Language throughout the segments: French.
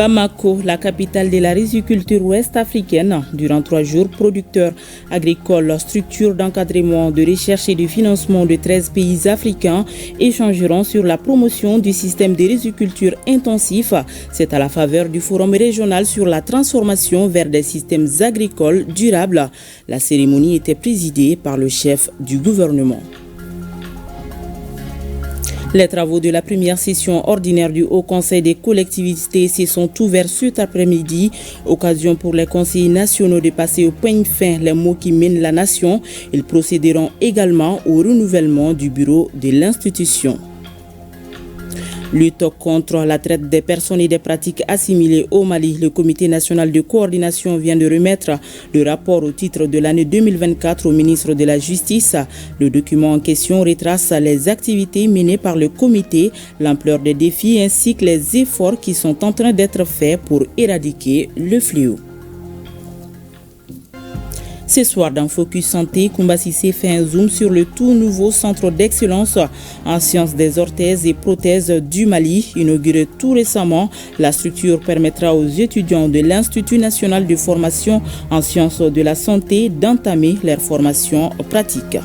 Bamako, la capitale de la riziculture ouest-africaine. Durant 3 jours, producteurs agricoles, structures d'encadrement, de recherche et de financement de 13 pays africains échangeront sur la promotion du système de riziculture intensif. C'est à la faveur du forum régional sur la transformation vers des systèmes agricoles durables. La cérémonie était présidée par le chef du gouvernement. Les travaux de la première session ordinaire du Haut Conseil des collectivités se sont ouverts cet après-midi. Occasion pour les conseillers nationaux de passer au peigne fin les maux qui mènent la nation. Ils procéderont également au renouvellement du bureau de l'institution. Lutte contre la traite des personnes et des pratiques assimilées au Mali. Le Comité national de coordination vient de remettre le rapport au titre de l'année 2024 au ministre de la Justice. Le document en question retrace les activités menées par le comité, l'ampleur des défis ainsi que les efforts qui sont en train d'être faits pour éradiquer le fléau. Ce soir, dans Focus Santé, Koumba Cissé fait un zoom sur le tout nouveau centre d'excellence en sciences des orthèses et prothèses du Mali. Inauguré tout récemment, la structure permettra aux étudiants de l'Institut national de formation en sciences de la santé d'entamer leur formation pratique.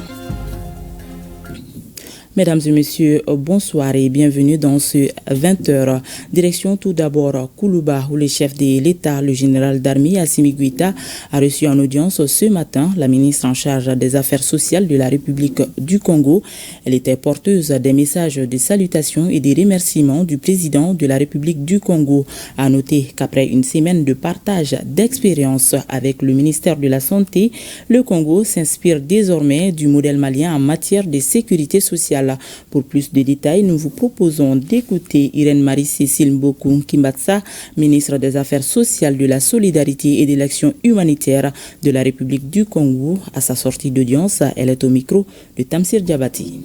Mesdames et messieurs, bonsoir et bienvenue dans ce 20h. Direction tout d'abord Koulouba, où le chef de l'État, le général d'armée Assimi Goïta, a reçu en audience ce matin la ministre en charge des Affaires sociales de la République du Congo. Elle était porteuse des messages de salutation et des remerciements du président de la République du Congo. À noter qu'après une semaine de partage d'expériences avec le ministère de la Santé, le Congo s'inspire désormais du modèle malien en matière de sécurité sociale. Pour plus de détails, nous vous proposons d'écouter Irène Marie-Cécile Mbokou Kimbatsa, ministre des Affaires sociales, de la solidarité et de l'action humanitaire de la République du Congo. À sa sortie d'audience, elle est au micro de Tamsir Diabati.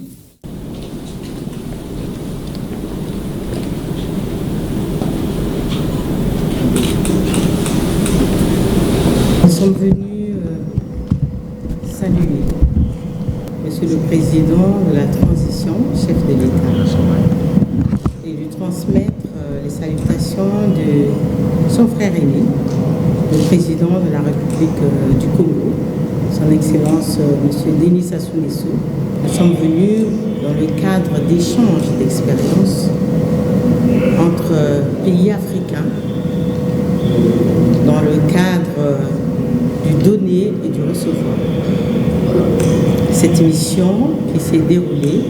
Nous sommes venus saluer Monsieur le Président de la Transition, chef de l'État, et lui transmettre les salutations de son frère aîné, le Président de la République du Congo, son Excellence Monsieur Denis Sassou Nguesso. Nous sommes venus dans le cadre d'échanges d'expériences entre pays africains, dans le cadre du donner et du recevoir. Cette mission qui s'est déroulée,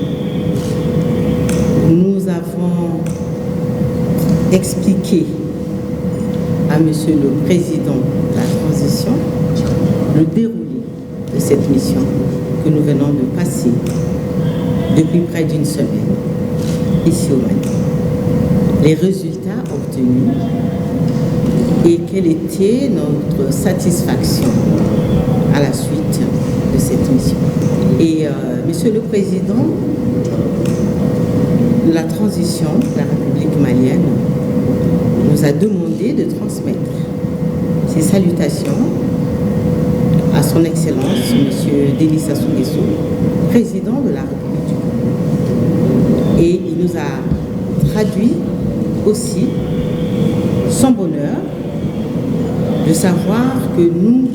nous avons expliqué à Monsieur le Président de la Transition le déroulé de cette mission que nous venons de passer depuis près d'une semaine ici au Mali. Les résultats obtenus et quelle était notre satisfaction à la suite de cette mission. Et Monsieur le Président de la transition de la République malienne nous a demandé de transmettre ses salutations à son Excellence Monsieur Denis Sassou Nguesso, président de la République du Congo. Et il nous a traduit aussi son bonheur de savoir que nous,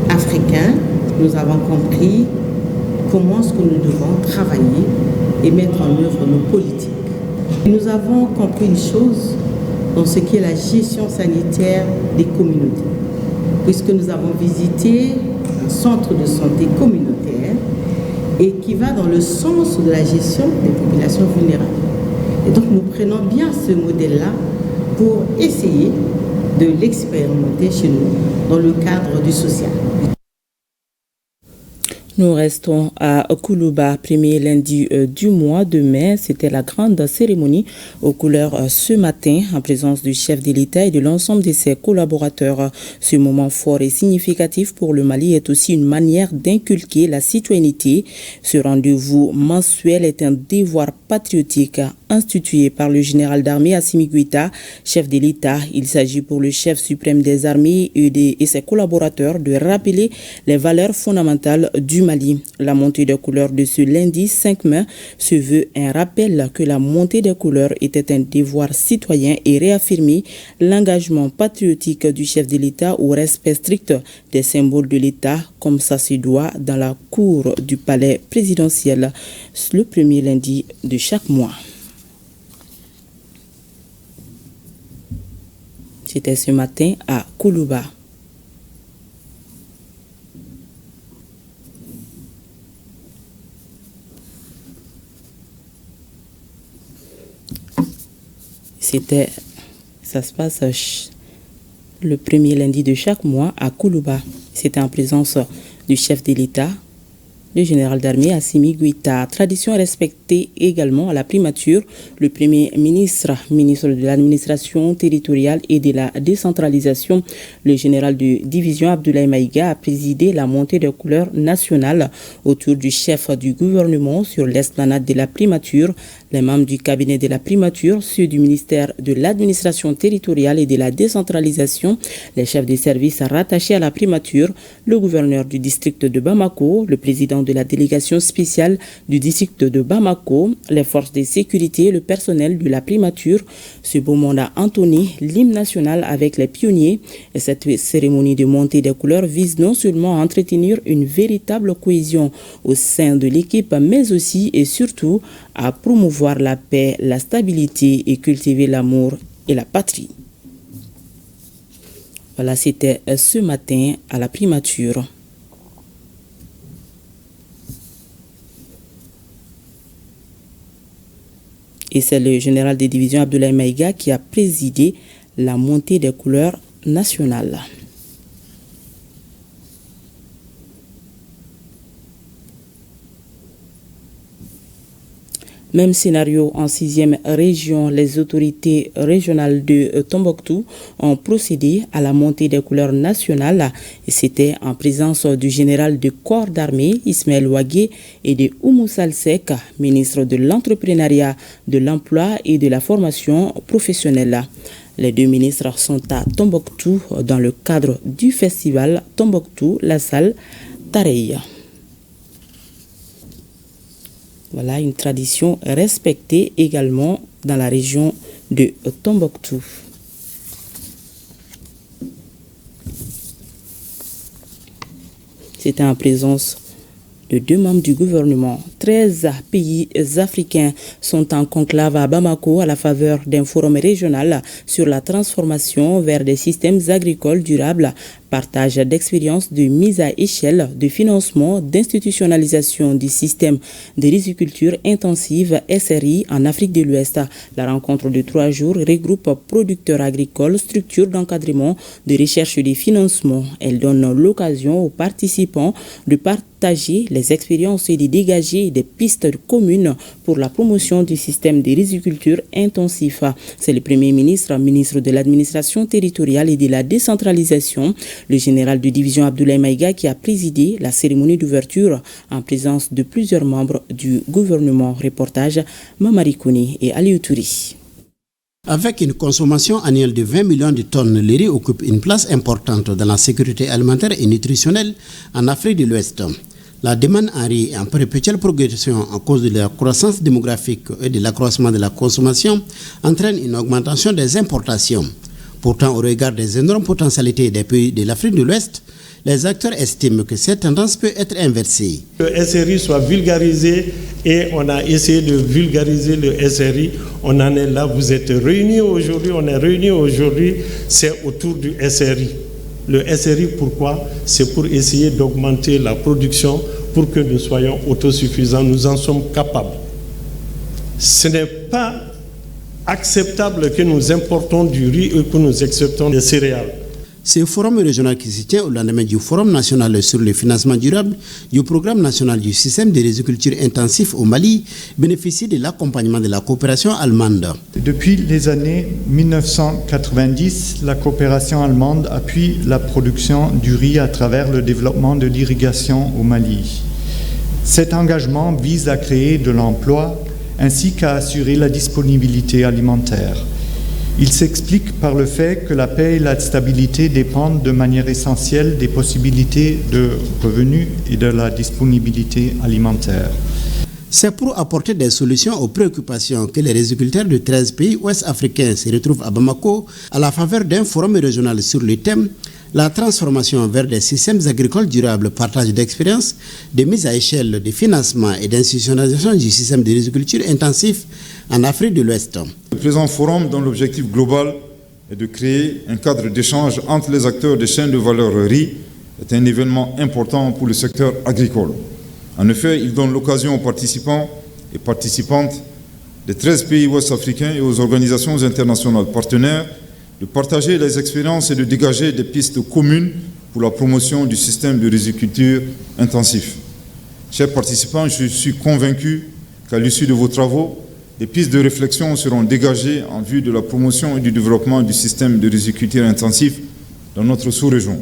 Africains, nous avons compris comment est-ce que nous devons travailler et mettre en œuvre nos politiques. Et nous avons compris une chose dans ce qui est la gestion sanitaire des communautés, puisque nous avons visité un centre de santé communautaire et qui va dans le sens de la gestion des populations vulnérables. Et donc nous prenons bien ce modèle-là pour essayer de l'expérimenter chez nous dans le cadre du social. Nous restons à Koulouba, premier lundi du mois de mai. C'était la grande cérémonie aux couleurs ce matin en présence du chef de l'État et de l'ensemble de ses collaborateurs. Ce moment fort et significatif pour le Mali est aussi une manière d'inculquer la citoyenneté. Ce rendez-vous mensuel est un devoir patriotique institué par le général d'armée Assimi Goïta, chef de l'État. Il s'agit pour le chef suprême des armées et ses collaborateurs de rappeler les valeurs fondamentales du Mali. La montée des couleurs de ce lundi 5 mai se veut un rappel que la montée des couleurs était un devoir citoyen et réaffirmer l'engagement patriotique du chef de l'État au respect strict des symboles de l'État, comme ça se doit dans la cour du palais présidentiel le premier lundi de chaque mois. C'était ce matin à Koulouba. Ça se passe le premier lundi de chaque mois à Koulouba. C'était en présence du chef de l'État, le général d'armée Assimi Goïta. Tradition respectée également à la primature. Le premier ministre de l'administration territoriale et de la décentralisation, le général de division Abdoulaye Maïga, a présidé la montée des couleurs nationales autour du chef du gouvernement sur l'esplanade de la primature. Les membres du cabinet de la primature, ceux du ministère de l'administration territoriale et de la décentralisation, les chefs des services rattachés à la primature, le gouverneur du district de Bamako, le président de la délégation spéciale du district de Bamako, les forces de sécurité et le personnel de la primature. Ce beau monde a entonné l'hymne national avec les pionniers. Et cette cérémonie de montée des couleurs vise non seulement à entretenir une véritable cohésion au sein de l'équipe, mais aussi et surtout à promouvoir la paix, la stabilité et cultiver l'amour et la patrie. Voilà, c'était ce matin à la primature. Et c'est le général de division Abdoulaye Maïga qui a présidé la montée des couleurs nationales. Même scénario en 6e région, les autorités régionales de Tombouctou ont procédé à la montée des couleurs nationales. Et c'était en présence du général de corps d'armée Ismaël Ouagué et de Oumou Salsek, ministre de l'entrepreneuriat, de l'emploi et de la formation professionnelle. Les deux ministres sont à Tombouctou dans le cadre du festival Tombouctou, la salle Tareya. Voilà une tradition respectée également dans la région de Tombouctou. C'était en présence de deux membres du gouvernement. 13 pays africains sont en conclave à Bamako à la faveur d'un forum régional sur la transformation vers des systèmes agricoles durables, partage d'expériences de mise à échelle, de financement, d'institutionnalisation du système de riziculture intensive SRI en Afrique de l'Ouest. La rencontre de 3 jours regroupe producteurs agricoles, structures d'encadrement, de recherche et de financement. Elle donne l'occasion aux participants de partager les expériences et de dégager des pistes communes pour la promotion du système de riziculture intensif. C'est le Premier ministre, ministre de l'administration territoriale et de la décentralisation, le général de division Abdoulaye Maïga, qui a présidé la cérémonie d'ouverture en présence de plusieurs membres du gouvernement. Reportage Mamari Kouni et Aliou Touri. Avec une consommation annuelle de 20 millions de tonnes, le riz occupe une place importante dans la sécurité alimentaire et nutritionnelle en Afrique de l'Ouest. La demande en riz est en perpétuelle progression à cause de la croissance démographique et de l'accroissement de la consommation entraîne une augmentation des importations. Pourtant, au regard des énormes potentialités des pays de l'Afrique de l'Ouest, les acteurs estiment que cette tendance peut être inversée. Le SRI soit vulgarisé et on a essayé de vulgariser le SRI. On en est là, vous êtes réunis aujourd'hui, on est réunis aujourd'hui, c'est autour du SRI. Le SRI, pourquoi? C'est pour essayer d'augmenter la production pour que nous soyons autosuffisants. Nous en sommes capables. Ce n'est pas acceptable que nous importons du riz et que nous acceptons des céréales. Ce forum régional qui se tient au lendemain du Forum national sur le financement durable du programme national du système de riziculture intensif au Mali bénéficie de l'accompagnement de la coopération allemande. Depuis les années 1990, la coopération allemande appuie la production du riz à travers le développement de l'irrigation au Mali. Cet engagement vise à créer de l'emploi ainsi qu'à assurer la disponibilité alimentaire. Il s'explique par le fait que la paix et la stabilité dépendent de manière essentielle des possibilités de revenus et de la disponibilité alimentaire. C'est pour apporter des solutions aux préoccupations que les riziculteurs de 13 pays ouest-africains se retrouvent à Bamako à la faveur d'un forum régional sur le thème la transformation vers des systèmes agricoles durables, partage d'expériences, de mise à échelle de financement et d'institutionnalisation du système de riziculture intensif en Afrique de l'Ouest. Le présent forum, dont l'objectif global est de créer un cadre d'échange entre les acteurs des chaînes de valeur riz, est un événement important pour le secteur agricole. En effet, il donne l'occasion aux participants et participantes des 13 pays ouest-africains et aux organisations internationales partenaires de partager les expériences et de dégager des pistes communes pour la promotion du système de riziculture intensif. Chers participants, je suis convaincu qu'à l'issue de vos travaux, des pistes de réflexion seront dégagées en vue de la promotion et du développement du système de riziculture intensif dans notre sous-région.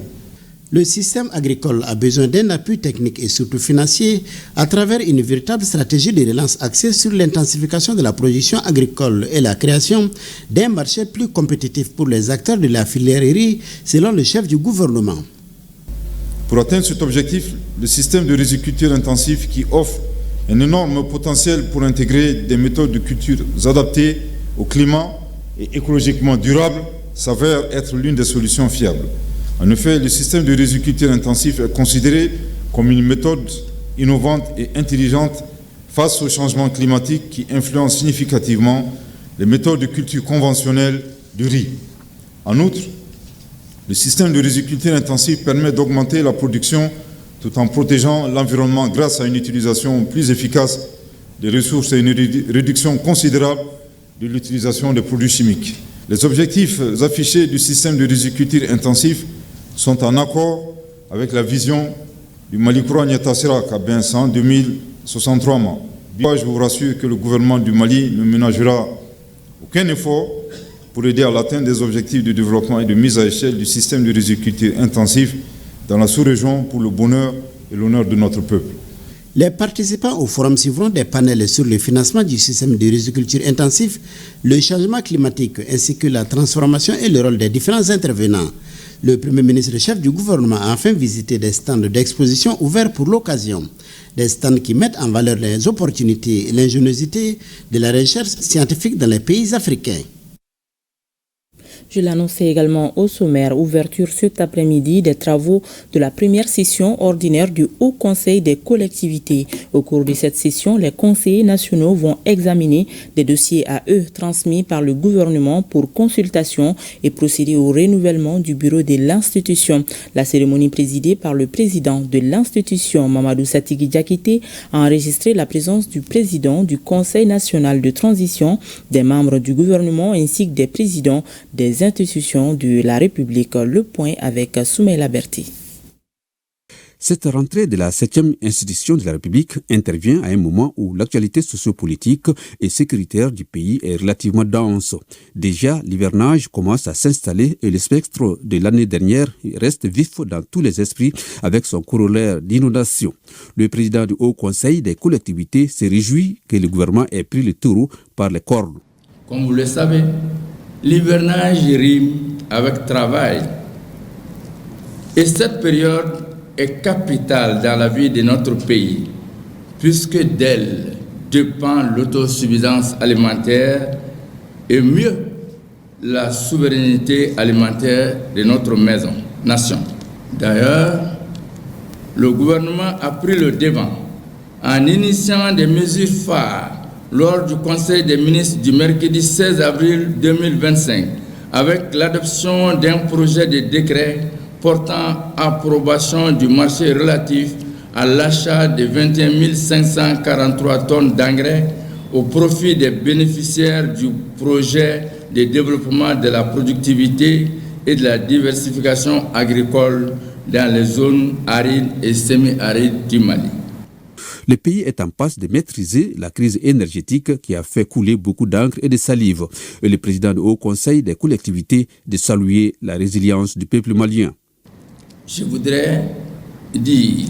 Le système agricole a besoin d'un appui technique et surtout financier à travers une véritable stratégie de relance axée sur l'intensification de la production agricole et la création d'un marché plus compétitif pour les acteurs de la filière riz, selon le chef du gouvernement. Pour atteindre cet objectif, le système de riziculture intensif qui offre un énorme potentiel pour intégrer des méthodes de culture adaptées au climat et écologiquement durables s'avère être l'une des solutions fiables. En effet, le système de riziculture intensif est considéré comme une méthode innovante et intelligente face au changement climatique qui influence significativement les méthodes de culture conventionnelles du riz. En outre, le système de riziculture intensif permet d'augmenter la production tout en protégeant l'environnement grâce à une utilisation plus efficace des ressources et une réduction considérable de l'utilisation des produits chimiques. Les objectifs affichés du système de riziculture intensif sont en accord avec la vision du Malikura Nyatassirak à Bensan 2063 mois. Je vous rassure que le gouvernement du Mali ne ménagera aucun effort pour aider à l'atteinte des objectifs de développement et de mise à échelle du système de riziculture intensif dans la sous-région pour le bonheur et l'honneur de notre peuple. Les participants au forum suivront des panels sur le financement du système de riziculture intensif, le changement climatique ainsi que la transformation et le rôle des différents intervenants. Le Premier ministre chef du gouvernement a enfin visité des stands d'exposition ouverts pour l'occasion. Des stands qui mettent en valeur les opportunités et l'ingéniosité de la recherche scientifique dans les pays africains. Je l'annonçais également au sommaire, ouverture cet après-midi des travaux de la première session ordinaire du Haut Conseil des collectivités. Au cours de cette session, les conseillers nationaux vont examiner des dossiers à eux transmis par le gouvernement pour consultation et procéder au renouvellement du bureau de l'institution. La cérémonie présidée par le président de l'institution, Mamadou Satigui Diakité, a enregistré la présence du président du Conseil national de transition, des membres du gouvernement ainsi que des présidents des institutions de la République. Le point avec Soumaïla Berti. Cette rentrée de la 7e institution de la République intervient à un moment où l'actualité sociopolitique et sécuritaire du pays est relativement dense. Déjà, l'hivernage commence à s'installer et le spectre de l'année dernière reste vif dans tous les esprits avec son corollaire d'inondation. Le président du Haut Conseil des collectivités se réjouit que le gouvernement ait pris le taureau par les cornes. Comme vous le savez, l'hivernage rime avec travail. Et cette période est capitale dans la vie de notre pays, puisque d'elle dépend l'autosuffisance alimentaire et mieux la souveraineté alimentaire de notre nation. D'ailleurs, le gouvernement a pris le devant en initiant des mesures phares lors du Conseil des ministres du mercredi 16 avril 2025, avec l'adoption d'un projet de décret portant approbation du marché relatif à l'achat de 21 543 tonnes d'engrais au profit des bénéficiaires du projet de développement de la productivité et de la diversification agricole dans les zones arides et semi-arides du Mali. Le pays est en passe de maîtriser la crise énergétique qui a fait couler beaucoup d'encre et de salive. Et le président du Haut Conseil des collectivités de saluer la résilience du peuple malien. Je voudrais dire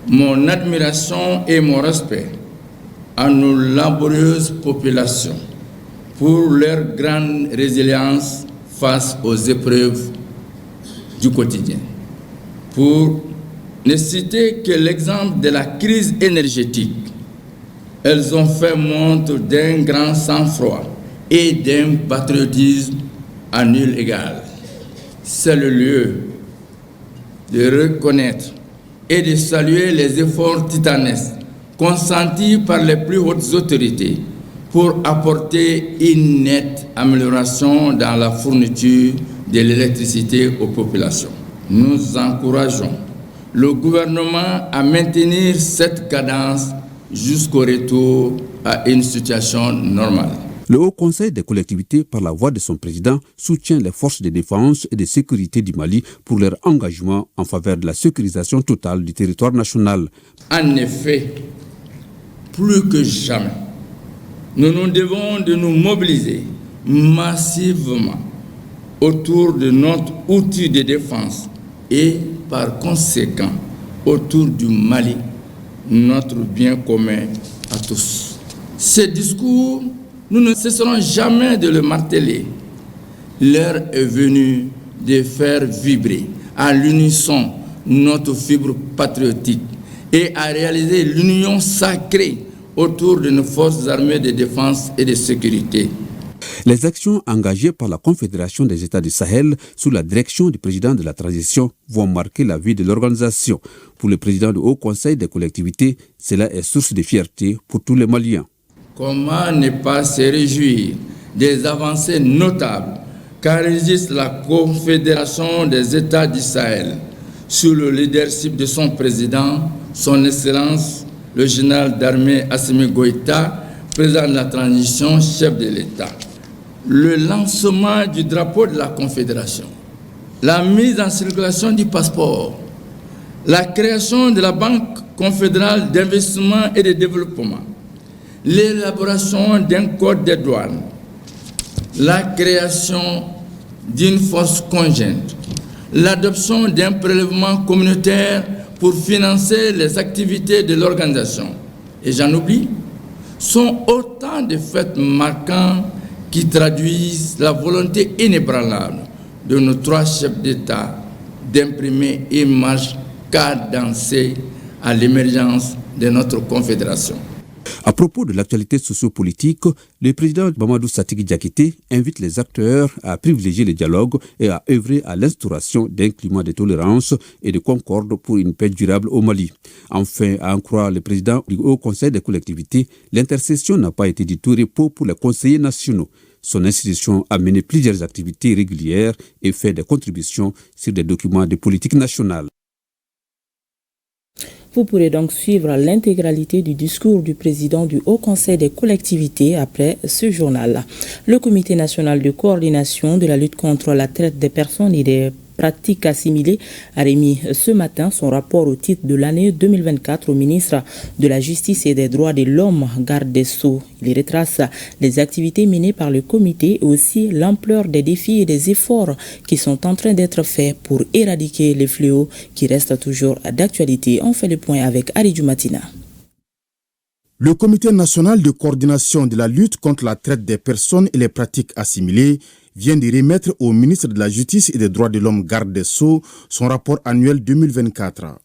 mon admiration et mon respect à nos laborieuses populations pour leur grande résilience face aux épreuves du quotidien. Pour ne citer que l'exemple de la crise énergétique, elles ont fait montre d'un grand sang-froid et d'un patriotisme à nul égal. C'est le lieu de reconnaître et de saluer les efforts titanesques consentis par les plus hautes autorités pour apporter une nette amélioration dans la fourniture de l'électricité aux populations. Nous encourageons le gouvernement à maintenir cette cadence jusqu'au retour à une situation normale. Le Haut Conseil des collectivités, par la voix de son président, soutient les forces de défense et de sécurité du Mali pour leur engagement en faveur de la sécurisation totale du territoire national. En effet, plus que jamais, nous nous devons de nous mobiliser massivement autour de notre outil de défense et, par conséquent, autour du Mali, notre bien commun à tous. Ce discours, nous ne cesserons jamais de le marteler. L'heure est venue de faire vibrer à l'unisson notre fibre patriotique et à réaliser l'union sacrée autour de nos forces armées de défense et de sécurité. Les actions engagées par la Confédération des États du Sahel sous la direction du président de la transition vont marquer la vie de l'organisation. Pour le président du Haut Conseil des collectivités, cela est source de fierté pour tous les Maliens. Comment ne pas se réjouir des avancées notables qu'enregistre la Confédération des États du Sahel sous le leadership de son président, son Excellence, le général d'armée Assimi Goïta, président de la transition, chef de l'État. Le lancement du drapeau de la Confédération, la mise en circulation du passeport, la création de la Banque confédérale d'investissement et de développement, l'élaboration d'un code des douanes, la création d'une force conjointe, l'adoption d'un prélèvement communautaire pour financer les activités de l'organisation, et j'en oublie, sont autant de faits marquants qui traduisent la volonté inébranlable de nos trois chefs d'État d'imprimer une marche cadencée à l'émergence de notre confédération. À propos de l'actualité sociopolitique, le président Mamadou Satigi Diakité invite les acteurs à privilégier le dialogue et à œuvrer à l'instauration d'un climat de tolérance et de concorde pour une paix durable au Mali. Enfin, à en croire le président du Haut Conseil des collectivités, l'intercession n'a pas été du tout repos pour les conseillers nationaux. Son institution a mené plusieurs activités régulières et fait des contributions sur des documents de politique nationale. Vous pourrez donc suivre l'intégralité du discours du président du Haut Conseil des collectivités après ce journal. Le Comité national de coordination de la lutte contre la traite des personnes et des pratiques assimilées a remis ce matin son rapport au titre de l'année 2024 au ministre de la Justice et des Droits de l'Homme, garde des Sceaux. Il retrace les activités menées par le comité et aussi l'ampleur des défis et des efforts qui sont en train d'être faits pour éradiquer les fléaux qui restent toujours d'actualité. On fait le point avec Ali Dumatina. Le Comité national de coordination de la lutte contre la traite des personnes et les pratiques assimilées vient de remettre au ministre de la Justice et des Droits de l'Homme, garde des Sceaux, son rapport annuel 2024.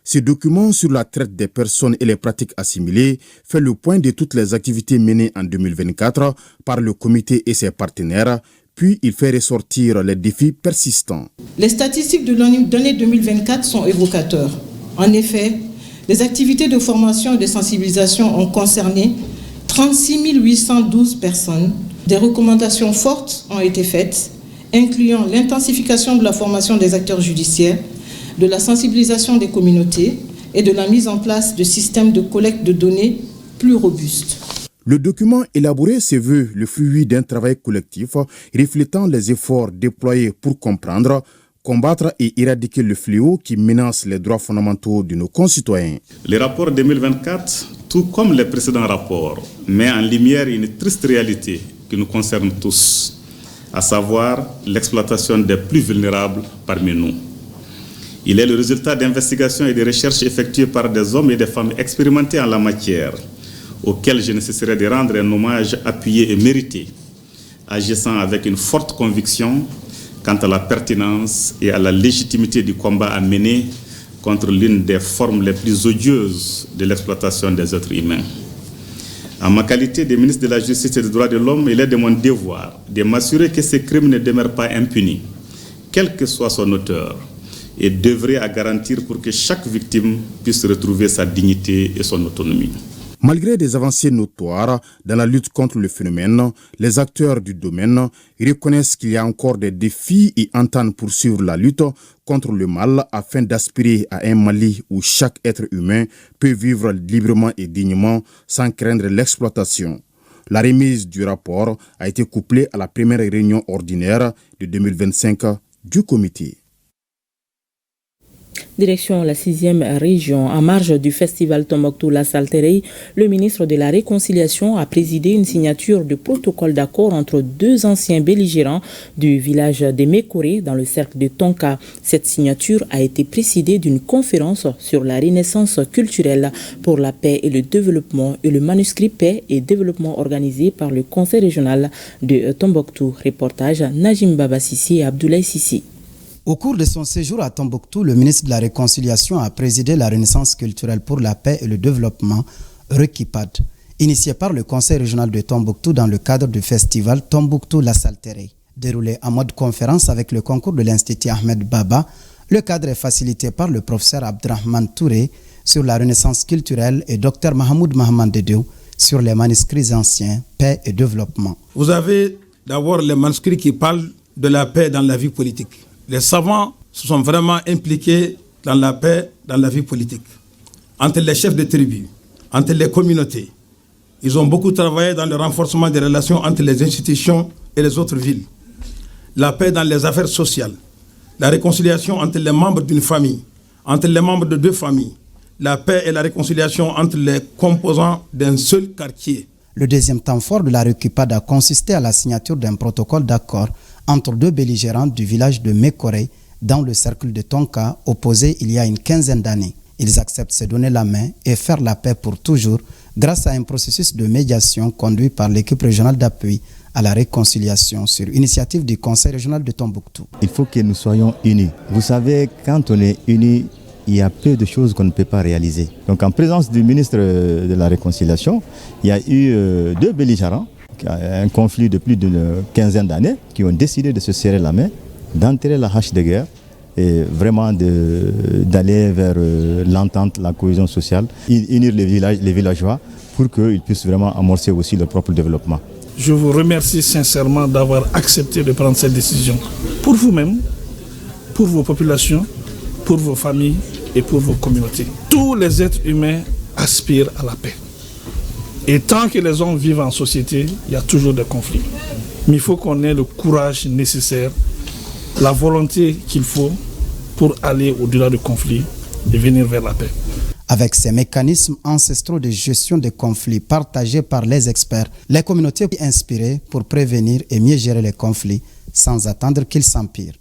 Ce document sur la traite des personnes et les pratiques assimilées fait le point de toutes les activités menées en 2024 par le comité et ses partenaires, puis il fait ressortir les défis persistants. Les statistiques de l'année 2024 sont évocateurs. En effet, les activités de formation et de sensibilisation ont concerné 36 812 personnes. Des recommandations fortes ont été faites, incluant l'intensification de la formation des acteurs judiciaires, de la sensibilisation des communautés et de la mise en place de systèmes de collecte de données plus robustes. Le document élaboré se veut le fruit d'un travail collectif reflétant les efforts déployés pour comprendre, combattre et éradiquer le fléau qui menace les droits fondamentaux de nos concitoyens. Le rapport 2024, tout comme les précédents rapports, met en lumière une triste réalité qui nous concerne tous, à savoir l'exploitation des plus vulnérables parmi nous. Il est le résultat d'investigations et de recherches effectuées par des hommes et des femmes expérimentés en la matière, auquel je ne cesserai de rendre un hommage appuyé et mérité, agissant avec une forte conviction quant à la pertinence et à la légitimité du combat à mener contre l'une des formes les plus odieuses de l'exploitation des êtres humains. En ma qualité de ministre de la Justice et des Droits de l'Homme, il est de mon devoir de m'assurer que ces crimes ne demeurent pas impunis, quel que soit son auteur, et d'œuvrer à garantir pour que chaque victime puisse retrouver sa dignité et son autonomie. Malgré des avancées notoires dans la lutte contre le phénomène, les acteurs du domaine reconnaissent qu'il y a encore des défis et entendent poursuivre la lutte contre le mal afin d'aspirer à un Mali où chaque être humain peut vivre librement et dignement sans craindre l'exploitation. La remise du rapport a été couplée à la première réunion ordinaire de 2025 du comité. Direction la 6e région. En marge du festival Tombouctou La Saltérie, le ministre de la Réconciliation a présidé une signature de protocole d'accord entre deux anciens belligérants du village de Mékoré dans le cercle de Tonka. Cette signature a été précédée d'une conférence sur la renaissance culturelle pour la paix et le développement et le manuscrit Paix et développement organisé par le Conseil régional de Tombouctou. Reportage Najim Baba Sissi et Abdoulaye Sissi. Au cours de son séjour à Tombouctou, le ministre de la Réconciliation a présidé la Renaissance culturelle pour la paix et le développement, REKIPAD, initié par le Conseil régional de Tombouctou dans le cadre du festival Tombouctou La Saltérie. Déroulé en mode conférence avec le concours de l'Institut Ahmed Baba, le cadre est facilité par le professeur Abdrahman Touré sur la Renaissance culturelle et Dr Mahamoud Mahaman Dedeu sur les manuscrits anciens, paix et développement. Vous avez d'abord les manuscrits qui parlent de la paix dans la vie politique. Les savants se sont vraiment impliqués dans la paix, dans la vie politique. Entre les chefs de tribus, entre les communautés. Ils ont beaucoup travaillé dans le renforcement des relations entre les institutions et les autres villes. La paix dans les affaires sociales. La réconciliation entre les membres d'une famille, entre les membres de deux familles. La paix et la réconciliation entre les composants d'un seul quartier. Le deuxième temps fort de la REKIPAD a consisté à la signature d'un protocole d'accord entre deux belligérants du village de Mékoré dans le cercle de Tonka, opposés il y a une quinzaine d'années. Ils acceptent de se donner la main et faire la paix pour toujours grâce à un processus de médiation conduit par l'équipe régionale d'appui à la réconciliation sur initiative du Conseil régional de Tombouctou. Il faut que nous soyons unis. Vous savez, quand on est unis, il y a peu de choses qu'on ne peut pas réaliser. Donc en présence du ministre de la Réconciliation, il y a eu deux belligérants, un conflit de plus d'une quinzaine d'années, qui ont décidé de se serrer la main, d'enterrer la hache de guerre et vraiment d'aller vers l'entente, la cohésion sociale, unir les villageois pour qu'ils puissent vraiment amorcer aussi leur propre développement. Je vous remercie sincèrement d'avoir accepté de prendre cette décision pour vous-même, pour vos populations, pour vos familles et pour vos communautés. Tous les êtres humains aspirent à la paix. Et tant que les hommes vivent en société, il y a toujours des conflits. Mais il faut qu'on ait le courage nécessaire, la volonté qu'il faut pour aller au-delà du conflit et venir vers la paix. Avec ces mécanismes ancestraux de gestion des conflits partagés par les experts, les communautés sont inspirées pour prévenir et mieux gérer les conflits sans attendre qu'ils s'empirent.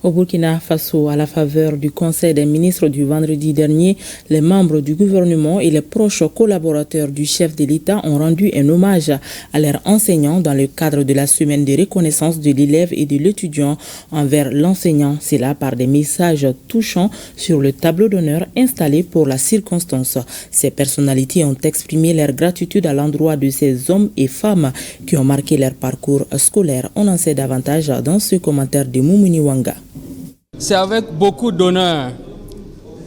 Au Burkina Faso, à la faveur du Conseil des ministres du vendredi dernier, les membres du gouvernement et les proches collaborateurs du chef de l'État ont rendu un hommage à leurs enseignants dans le cadre de la semaine de reconnaissance de l'élève et de l'étudiant envers l'enseignant. C'est là par des messages touchants sur le tableau d'honneur installé pour la circonstance. Ces personnalités ont exprimé leur gratitude à l'endroit de ces hommes et femmes qui ont marqué leur parcours scolaire. On en sait davantage dans ce commentaire de Moumouni Wanga. C'est avec beaucoup d'honneur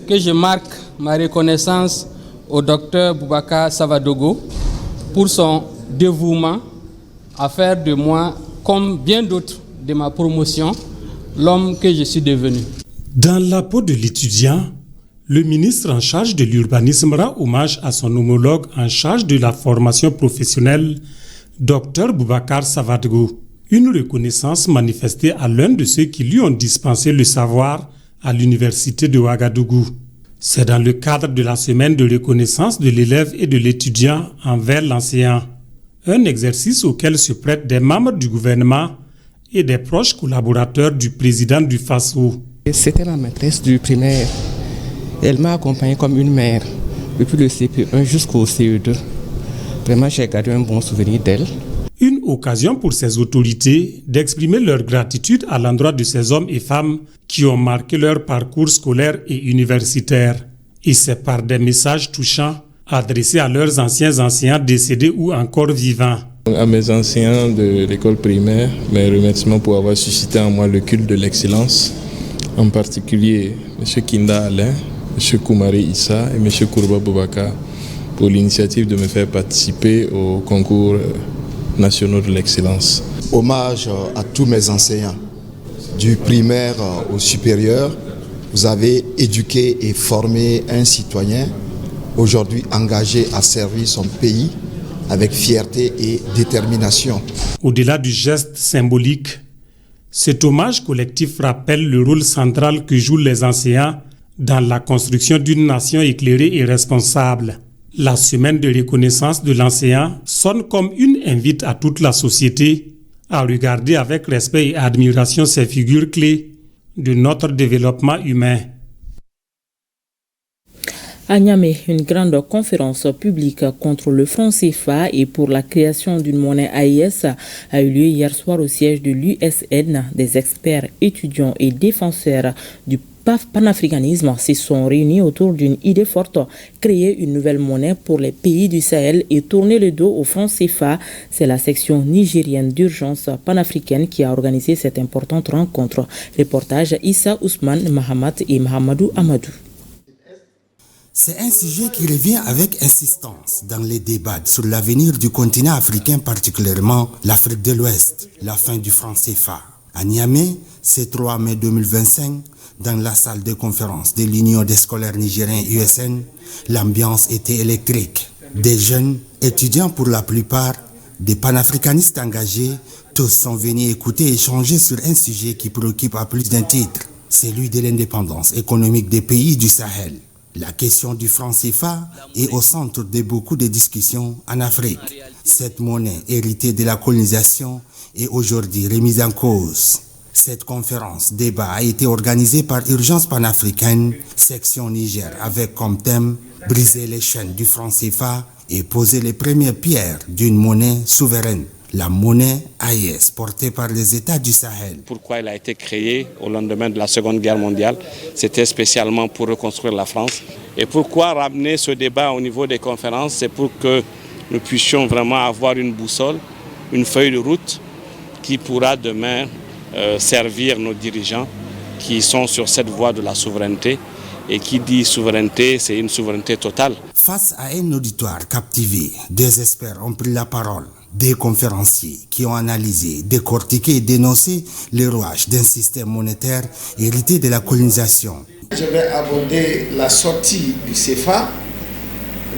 que je marque ma reconnaissance au docteur Boubacar Savadogo pour son dévouement à faire de moi, comme bien d'autres de ma promotion, l'homme que je suis devenu. Dans la peau de l'étudiant, le ministre en charge de l'urbanisme rend hommage à son homologue en charge de la formation professionnelle, docteur Boubacar Savadogo. Une reconnaissance manifestée à l'un de ceux qui lui ont dispensé le savoir à l'université de Ouagadougou. C'est dans le cadre de la semaine de reconnaissance de l'élève et de l'étudiant envers l'enseignant. Un exercice auquel se prêtent des membres du gouvernement et des proches collaborateurs du président du FASO. C'était la maîtresse du primaire. Elle m'a accompagné comme une mère depuis le CP1 jusqu'au CE2. Vraiment, j'ai gardé un bon souvenir d'elle. Une occasion pour ces autorités d'exprimer leur gratitude à l'endroit de ces hommes et femmes qui ont marqué leur parcours scolaire et universitaire. Et c'est par des messages touchants adressés à leurs anciens enseignants décédés ou encore vivants. À mes enseignants de l'école primaire, mes remerciements pour avoir suscité en moi le culte de l'excellence, en particulier M. Kinda Alain, M. Koumari Issa et M. Kourba Boubaka pour l'initiative de me faire participer au concours national de l'excellence. Hommage à tous mes enseignants, du primaire au supérieur. Vous avez éduqué et formé un citoyen aujourd'hui engagé à servir son pays avec fierté et détermination. Au-delà du geste symbolique, cet hommage collectif rappelle le rôle central que jouent les enseignants dans la construction d'une nation éclairée et responsable. La semaine de reconnaissance de l'enseignant sonne comme une invite à toute la société à regarder avec respect et admiration ces figures clés de notre développement humain. À Niamey, une grande conférence publique contre le franc CFA et pour la création d'une monnaie AES a eu lieu hier soir au siège de l'USN. Des experts, étudiants et défenseurs du panafricanisme se sont réunis autour d'une idée forte, créer une nouvelle monnaie pour les pays du Sahel et tourner le dos au franc CFA. C'est la section nigérienne d'urgence panafricaine qui a organisé cette importante rencontre. Reportage Issa Ousmane Mahamat et Mahamadou Amadou. C'est un sujet qui revient avec insistance dans les débats sur l'avenir du continent africain, particulièrement l'Afrique de l'Ouest, la fin du franc CFA. À Niamey, ce 3 mai 2025, dans la salle de conférence de l'Union des scolaires nigériens USN, l'ambiance était électrique. Des jeunes, étudiants pour la plupart, des panafricanistes engagés, tous sont venus écouter et échanger sur un sujet qui préoccupe à plus d'un titre, celui de l'indépendance économique des pays du Sahel. La question du franc CFA est au centre de beaucoup de discussions en Afrique. Cette monnaie héritée de la colonisation est aujourd'hui remise en cause. Cette conférence débat a été organisée par Urgence panafricaine, section Niger, avec comme thème « Briser les chaînes du franc CFA et poser les premières pierres d'une monnaie souveraine ». La monnaie AES, portée par les États du Sahel. Pourquoi elle a été créée au lendemain de la Seconde Guerre mondiale? C'était spécialement pour reconstruire la France. Et pourquoi ramener ce débat au niveau des conférences? C'est pour que nous puissions vraiment avoir une boussole, une feuille de route qui pourra demain servir nos dirigeants qui sont sur cette voie de la souveraineté. Et qui dit souveraineté, c'est une souveraineté totale. Face à un auditoire captivé, deux experts ont pris la parole. Des conférenciers qui ont analysé, décortiqué et dénoncé les rouages d'un système monétaire hérité de la colonisation. Je vais aborder la sortie du CFA,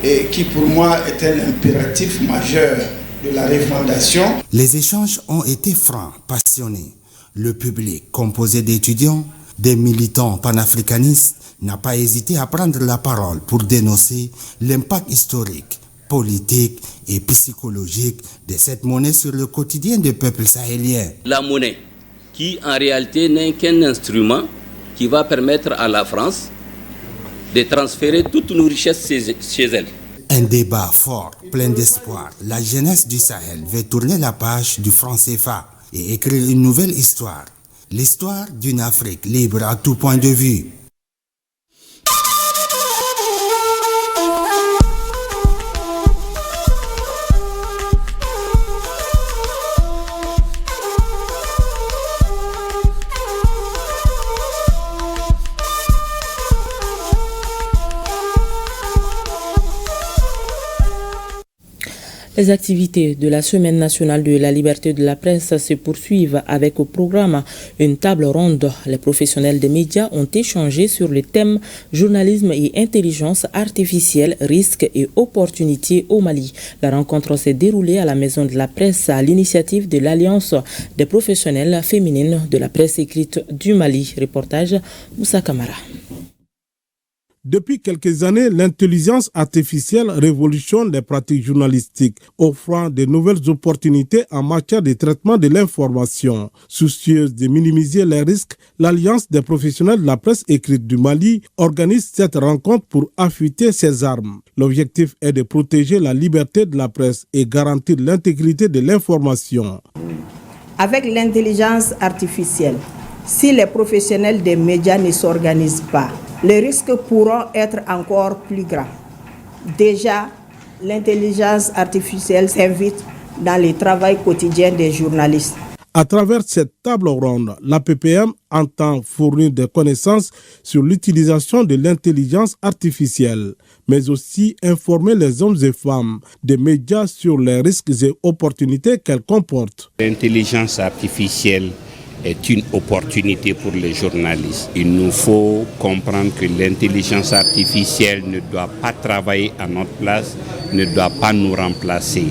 et qui pour moi est un impératif majeur de la refondation. Les échanges ont été francs, passionnés. Le public, composé d'étudiants, des militants panafricanistes, n'a pas hésité à prendre la parole pour dénoncer l'impact historique, politique et psychologique de cette monnaie sur le quotidien des peuples sahéliens. La monnaie, qui en réalité n'est qu'un instrument qui va permettre à la France de transférer toutes nos richesses chez elle. Un débat fort, plein d'espoir. La jeunesse du Sahel veut tourner la page du franc CFA et écrire une nouvelle histoire. L'histoire d'une Afrique libre à tout point de vue. Les activités de la Semaine nationale de la liberté de la presse se poursuivent avec au programme une table ronde. Les professionnels des médias ont échangé sur les thèmes journalisme et intelligence artificielle, risques et opportunités au Mali. La rencontre s'est déroulée à la Maison de la Presse à l'initiative de l'Alliance des professionnels féminines de la presse écrite du Mali. Reportage Moussa Kamara. Depuis quelques années, l'intelligence artificielle révolutionne les pratiques journalistiques, offrant de nouvelles opportunités en matière de traitement de l'information. Soucieuse de minimiser les risques, l'Alliance des professionnels de la presse écrite du Mali organise cette rencontre pour affûter ses armes. L'objectif est de protéger la liberté de la presse et garantir l'intégrité de l'information. Avec l'intelligence artificielle, si les professionnels des médias ne s'organisent pas, les risques pourront être encore plus grands. Déjà, l'intelligence artificielle s'invite dans le travail quotidien des journalistes. À travers cette table ronde, l'APPM entend fournir des connaissances sur l'utilisation de l'intelligence artificielle, mais aussi informer les hommes et femmes des médias sur les risques et opportunités qu'elle comporte. L'intelligence artificielle est une opportunité pour les journalistes. Il nous faut comprendre que l'intelligence artificielle ne doit pas travailler à notre place, ne doit pas nous remplacer.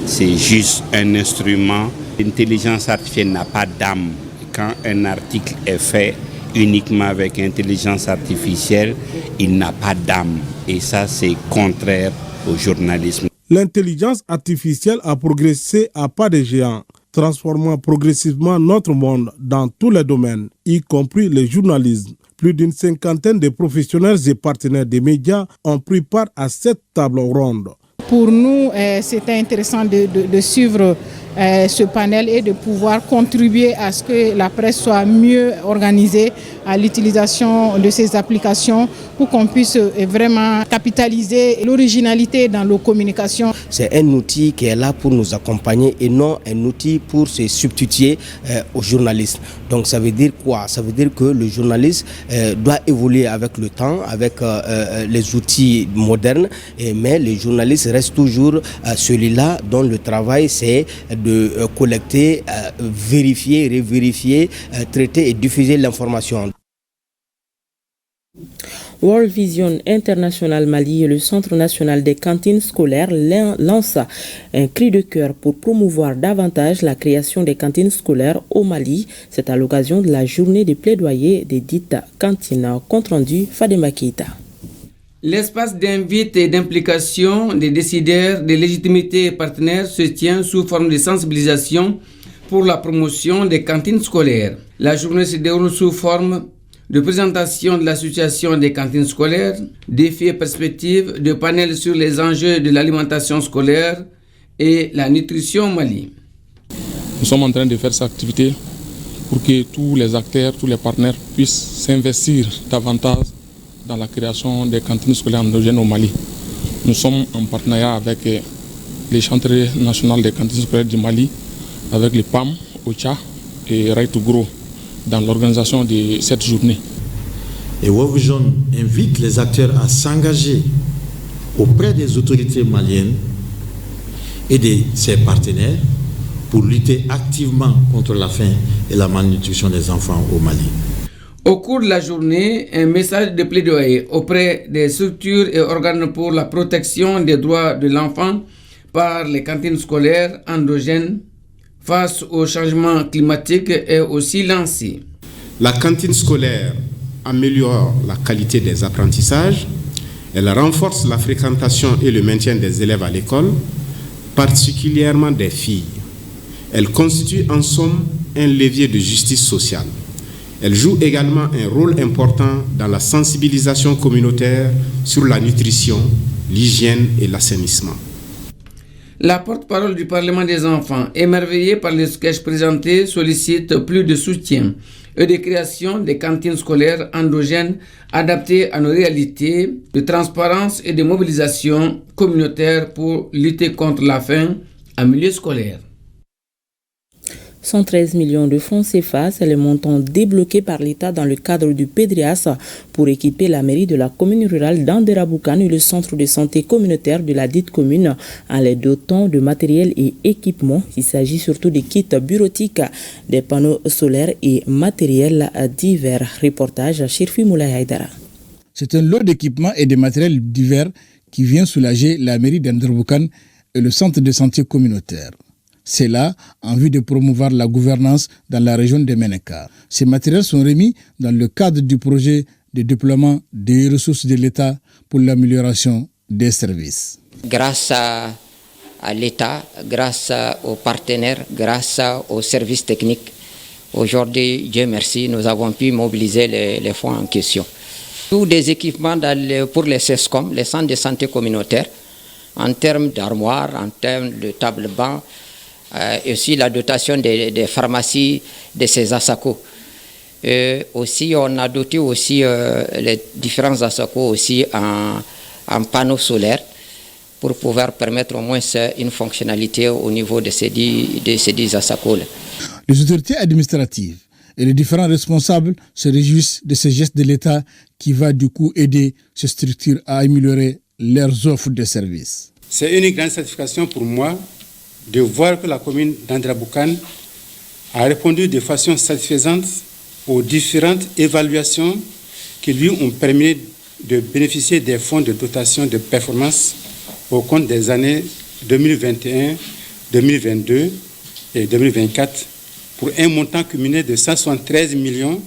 C'est juste un instrument. L'intelligence artificielle n'a pas d'âme. Quand un article est fait uniquement avec intelligence artificielle, il n'a pas d'âme. Et ça, c'est contraire au journalisme. L'intelligence artificielle a progressé à pas de géant, transformant progressivement notre monde dans tous les domaines, y compris le journalisme. Plus d'une cinquantaine de professionnels et partenaires des médias ont pris part à cette table ronde. Pour nous, c'était intéressant de suivre ce panel et de pouvoir contribuer à ce que la presse soit mieux organisée à l'utilisation de ces applications pour qu'on puisse vraiment capitaliser l'originalité dans nos communications. C'est un outil qui est là pour nous accompagner et non un outil pour se substituer aux journalistes. Donc ça veut dire quoi? Ça veut dire que le journaliste doit évoluer avec le temps, avec les outils modernes, mais le journaliste reste toujours celui-là dont le travail c'est de collecter, vérifier, revérifier, traiter et diffuser l'information. World Vision International Mali et le Centre national des cantines scolaires lancent un cri de cœur pour promouvoir davantage la création des cantines scolaires au Mali. C'est à l'occasion de la journée de plaidoyer des dites cantines. Compte rendu Fadema Keita. L'espace d'invite et d'implication des décideurs, des légitimités et partenaires se tient sous forme de sensibilisation pour la promotion des cantines scolaires. La journée se déroule sous forme de présentation de l'association des cantines scolaires, défis et perspectives, de panels sur les enjeux de l'alimentation scolaire et la nutrition au Mali. Nous sommes en train de faire cette activité pour que tous les acteurs, tous les partenaires puissent s'investir davantage dans la création des cantines scolaires endogènes au Mali. Nous sommes en partenariat avec les chantiers nationaux des cantines scolaires du Mali, avec les PAM, OCHA et Right to Grow dans l'organisation de cette journée. Et World Vision invite les acteurs à s'engager auprès des autorités maliennes et de ses partenaires pour lutter activement contre la faim et la malnutrition des enfants au Mali. Au cours de la journée, un message de plaidoyer auprès des structures et organes pour la protection des droits de l'enfant par les cantines scolaires endogènes face au changement climatique est aussi lancé. La cantine scolaire améliore la qualité des apprentissages, elle renforce la fréquentation et le maintien des élèves à l'école, particulièrement des filles. Elle constitue en somme un levier de justice sociale. Elle joue également un rôle important dans la sensibilisation communautaire sur la nutrition, l'hygiène et l'assainissement. La porte-parole du Parlement des enfants, émerveillée par les sketchs présentés, sollicite plus de soutien et de création des cantines scolaires endogènes adaptées à nos réalités, de transparence et de mobilisation communautaire pour lutter contre la faim en milieu scolaire. 113 millions de francs CFA, c'est le montant débloqué par l'État dans le cadre du PEDRIAS pour équiper la mairie de la commune rurale d'Andera-Boukane et le centre de santé communautaire de la dite commune en les dotant de matériel et équipements. Il s'agit surtout des kits bureautiques, des panneaux solaires et matériel divers. Reportage Chirfi Moulay Haïdara. C'est un lot d'équipements et de matériel divers qui vient soulager la mairie d'Andera-Boukane et le centre de santé communautaire. C'est là en vue de promouvoir la gouvernance dans la région de Ménéka. Ces matériels sont remis dans le cadre du projet de déploiement des ressources de l'État pour l'amélioration des services. Grâce à l'État, grâce aux partenaires, grâce aux services techniques, aujourd'hui, Dieu merci, nous avons pu mobiliser les fonds en question. Tous des équipements pour les CESCOM, les centres de santé communautaires, en termes d'armoires, en termes de tables-bancs, et aussi la dotation des pharmacies de ces ASACO. Aussi, on a doté aussi les différents ASACO aussi en panneaux solaires pour pouvoir permettre au moins une fonctionnalité au niveau de ces 10 ASACO. Les autorités administratives et les différents responsables se réjouissent de ces gestes de l'État qui va du coup aider ces structures à améliorer leurs offres de services. C'est une grande satisfaction pour moi de voir que la commune d'Andera-Boukane a répondu de façon satisfaisante aux différentes évaluations qui lui ont permis de bénéficier des fonds de dotation de performance au compte des années 2021, 2022 et 2024 pour un montant cumulé de 173 millions.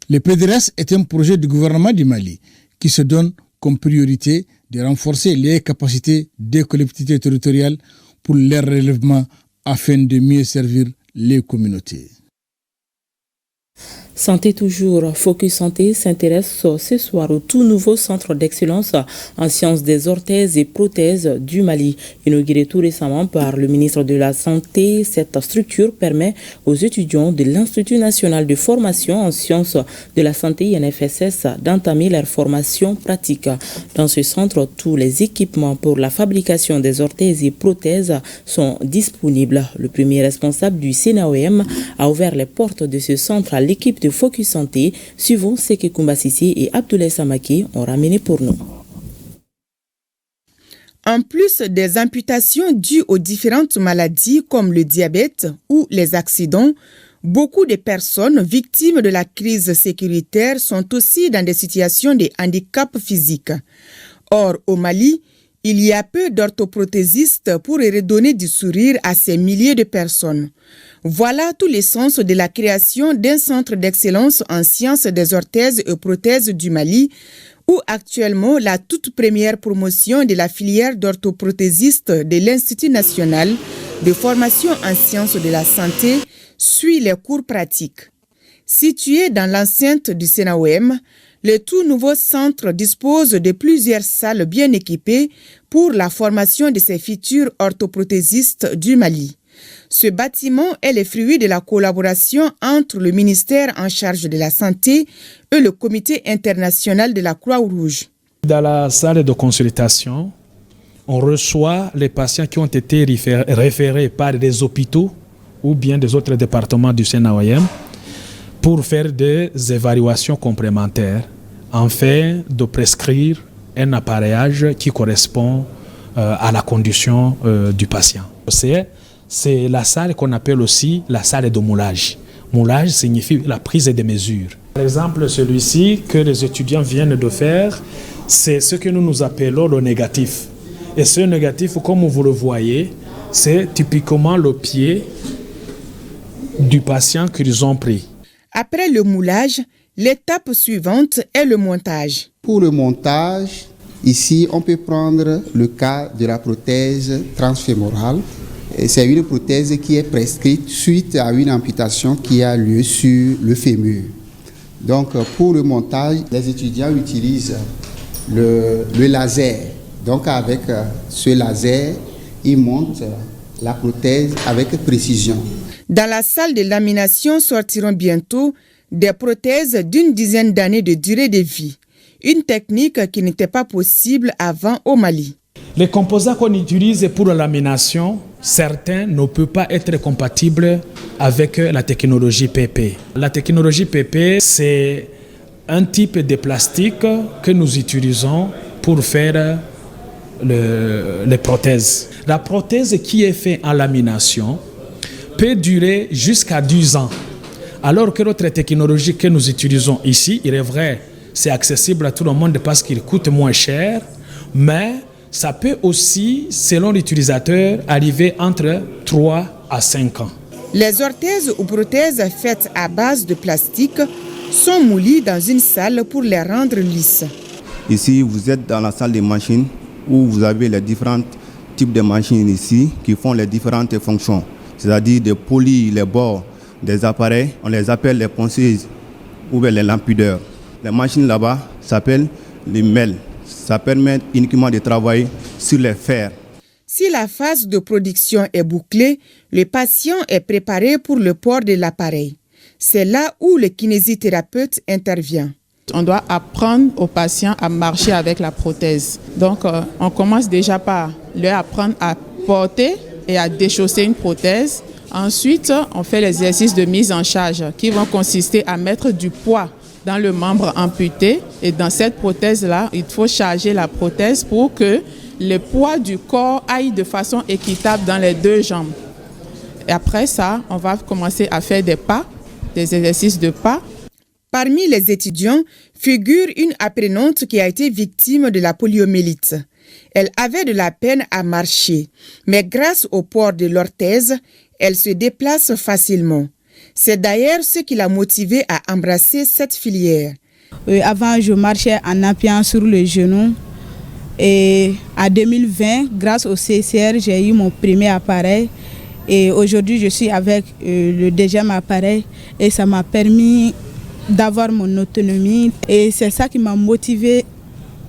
Le PDRS est un projet du gouvernement du Mali qui se donne comme priorité de renforcer les capacités des collectivités territoriales pour leur relèvement afin de mieux servir les communautés. Santé toujours, Focus Santé s'intéresse ce soir au tout nouveau centre d'excellence en sciences des orthèses et prothèses du Mali. Inauguré tout récemment par le ministre de la Santé, cette structure permet aux étudiants de l'Institut national de formation en sciences de la santé INFSS d'entamer leur formation pratique. Dans ce centre, tous les équipements pour la fabrication des orthèses et prothèses sont disponibles. Le premier responsable du CNAOM a ouvert les portes de ce centre à l'équipe de Focus Santé, suivant ce que Koumba Sissi et Abdoulaye Samaki ont ramené pour nous. En plus des amputations dues aux différentes maladies comme le diabète ou les accidents, beaucoup de personnes victimes de la crise sécuritaire sont aussi dans des situations de handicap physique. Or, au Mali, il y a peu d'orthoprothésistes pour redonner du sourire à ces milliers de personnes. Voilà tout le sens de la création d'un centre d'excellence en sciences des orthèses et prothèses du Mali, où actuellement la toute première promotion de la filière d'orthoprothésistes de l'Institut national de formation en sciences de la santé suit les cours pratiques. Situé dans l'enceinte du CNAOM, le tout nouveau centre dispose de plusieurs salles bien équipées pour la formation de ces futurs orthoprothésistes du Mali. Ce bâtiment est le fruit de la collaboration entre le ministère en charge de la santé et le comité international de la Croix-Rouge. Dans la salle de consultation, on reçoit les patients qui ont été référés par des hôpitaux ou bien des autres départements du CNAOM pour faire des évaluations complémentaires afin de prescrire un appareillage qui correspond à la condition du patient. C'est la salle qu'on appelle aussi la salle de moulage. Moulage signifie la prise des mesures. Par exemple, celui-ci que les étudiants viennent de faire, c'est ce que nous appelons le négatif. Et ce négatif, comme vous le voyez, c'est typiquement le pied du patient qu'ils ont pris. Après le moulage, l'étape suivante est le montage. Pour le montage, ici, on peut prendre le cas de la prothèse transfémorale. C'est une prothèse qui est prescrite suite à une amputation qui a lieu sur le fémur. Donc, pour le montage, les étudiants utilisent le laser. Donc, avec ce laser, ils montent la prothèse avec précision. Dans la salle de lamination sortiront bientôt des prothèses d'une dizaine d'années de durée de vie. Une technique qui n'était pas possible avant au Mali. Les composants qu'on utilise pour la lamination, certains ne peuvent pas être compatibles avec la technologie PP. La technologie PP, c'est un type de plastique que nous utilisons pour faire les prothèses. La prothèse qui est faite en lamination peut durer jusqu'à 10 ans. Alors que l'autre technologie que nous utilisons ici, il est vrai, c'est accessible à tout le monde parce qu'il coûte moins cher, mais ça peut aussi, selon l'utilisateur, arriver entre 3 à 5 ans. Les orthèses ou prothèses faites à base de plastique sont moulies dans une salle pour les rendre lisses. Ici, vous êtes dans la salle des machines où vous avez les différents types de machines ici qui font les différentes fonctions. C'est-à-dire de polir les bords des appareils, on les appelle les ponceuses ou les lampudeurs. Les machines là-bas s'appellent les MEL. Ça permet uniquement de travailler sur les fers. Si la phase de production est bouclée, le patient est préparé pour le port de l'appareil. C'est là où le kinésithérapeute intervient. On doit apprendre au patient à marcher avec la prothèse. Donc, on commence déjà par leur apprendre à porter et à déchausser une prothèse. Ensuite, on fait les exercices de mise en charge qui vont consister à mettre du poids dans le membre amputé. Et dans cette prothèse-là, il faut charger la prothèse pour que le poids du corps aille de façon équitable dans les deux jambes. Et après ça, on va commencer à faire des pas, des exercices de pas. Parmi les étudiants figure une apprenante qui a été victime de la poliomyélite. Elle avait de la peine à marcher, mais grâce au port de l'orthèse, elle se déplace facilement. C'est d'ailleurs ce qui l'a motivée à embrasser cette filière. Avant, je marchais en appuyant sur le genou. Et en 2020, grâce au CCR, j'ai eu mon premier appareil. Et aujourd'hui, je suis avec le deuxième appareil. Et ça m'a permis d'avoir mon autonomie. Et c'est ça qui m'a motivée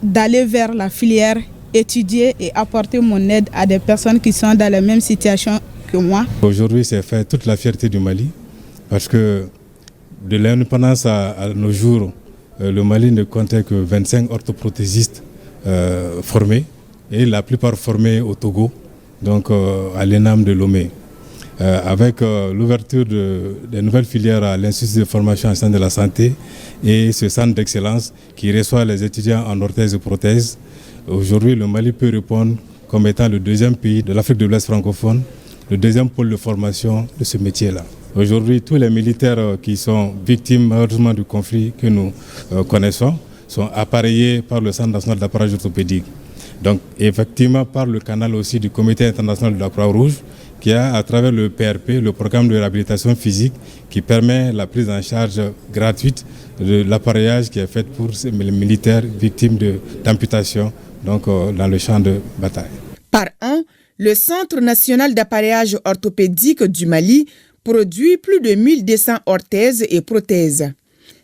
d'aller vers la filière, étudier et apporter mon aide à des personnes qui sont dans la même situation que moi. Aujourd'hui, c'est fait toute la fierté du Mali. Parce que de l'indépendance à nos jours, le Mali ne comptait que 25 orthoprothésistes formés, et la plupart formés au Togo, donc à l'ENAM de Lomé. Avec l'ouverture des nouvelles filières à l'Institut de formation en sciences de la santé et ce centre d'excellence qui reçoit les étudiants en orthèse et prothèse, aujourd'hui le Mali peut répondre comme étant le deuxième pays de l'Afrique de l'Ouest francophone, le deuxième pôle de formation de ce métier-là. Aujourd'hui, tous les militaires qui sont victimes malheureusement du conflit que nous connaissons sont appareillés par le Centre national d'appareillage orthopédique. Donc effectivement par le canal aussi du Comité international de la Croix-Rouge qui a à travers le PRP, le programme de réhabilitation physique qui permet la prise en charge gratuite de l'appareillage qui est fait pour les militaires victimes d'amputation donc dans le champ de bataille. Par an, le Centre national d'appareillage orthopédique du Mali produit plus de 1200 orthèses et prothèses.